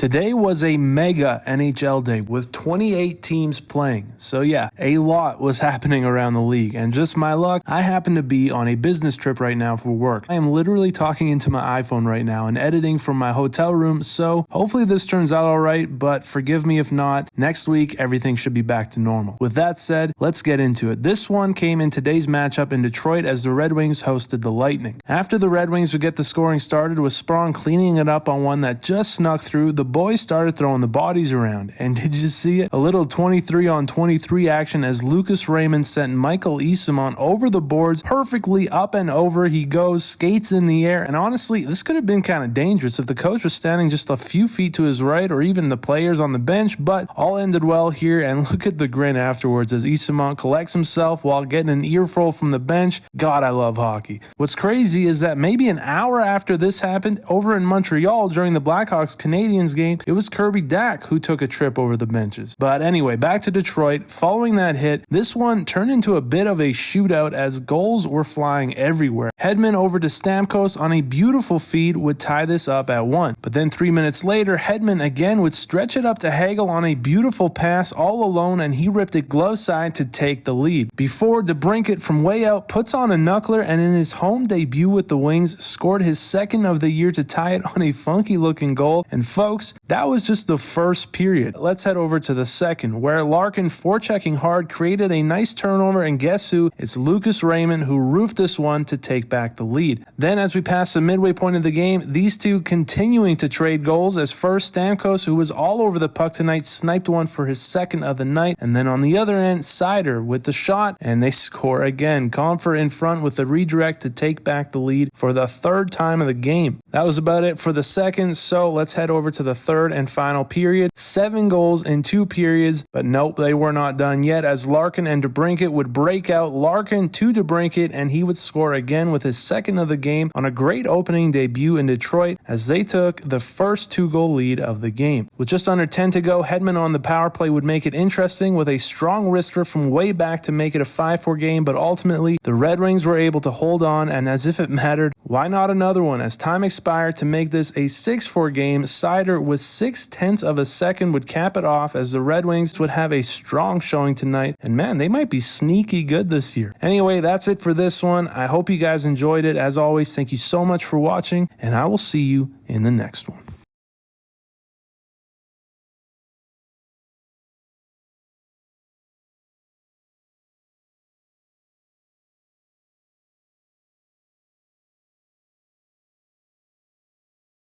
Today was a mega NHL day with 28 teams playing. So yeah, a lot was happening around the league, and just my luck, I happen to be on a business trip right now for work. I am literally talking into my iPhone right now and editing from my hotel room, so hopefully this turns out alright, but forgive me if not. Next week, everything should be back to normal. With that said, let's get into it. This one came in today's matchup in Detroit as the Red Wings hosted the Lightning. After the Red Wings would get the scoring started with Sprong cleaning it up on one that just snuck through, the boys started throwing the bodies around. And did you see it? A little 23-on-23 action as Lucas Raymond sent Michael Eyssimont over the boards, perfectly up and over. He goes, skates in the air, and honestly, this could have been kind of dangerous if the coach was standing just a few feet to his right or even the players on the bench, but all ended well here, and look at the grin afterwards as Essysimont collects himself while getting an earful from the bench. God, I love hockey. What's crazy is that maybe an hour after this happened, over in Montreal during the Blackhawks Canadiens game, it was Kirby Dach who took a trip over the benches. But anyway, back to Detroit. Following that hit, this one turned into a bit of a shootout as goals were flying everywhere. Hedman over to Stamkos on a beautiful feed would tie this up at 1. But then 3 minutes later, Hedman again would stretch it up to Hagel on a beautiful pass all alone, and he ripped it glove side to take the lead. Before DeBrincat from way out puts on a knuckler, and in his home debut with the Wings, scored his second of the year to tie it on a funky looking goal. And folks, that was just the first period. Let's head over to the second, where Larkin, forechecking hard, created a nice turnover, and guess who? It's Lucas Raymond who roofed this one to take back the lead. Then as we pass the midway point of the game, these two continuing to trade goals as first Stamkos, who was all over the puck tonight, sniped one for his second of the night, and then on the other end, Seider with the shot, and they score again. Comfort in front with the redirect to take back the lead for the third time of the game. That was about it for the second, so let's head over to the third and final period. 7 goals in 2 periods, but nope, they were not done yet as Larkin and DeBrincat would break out. Larkin to DeBrincat, and he would score again with his second of the game on a great opening debut in Detroit as they took the first 2-goal lead of the game. With just under 10 to go, Hedman on the power play would make it interesting with a strong wrister from way back to make it a 5-4 game, but ultimately the Red Wings were able to hold on, and as if it mattered, why not another one? As time expired to make this a 6-4 game, Seider with 0.6 of a second would cap it off as the Red Wings would have a strong showing tonight, and man, they might be sneaky good this year. Anyway, that's it for this one. I hope you guys enjoyed it. As always, thank you so much for watching, and I will see you in the next one.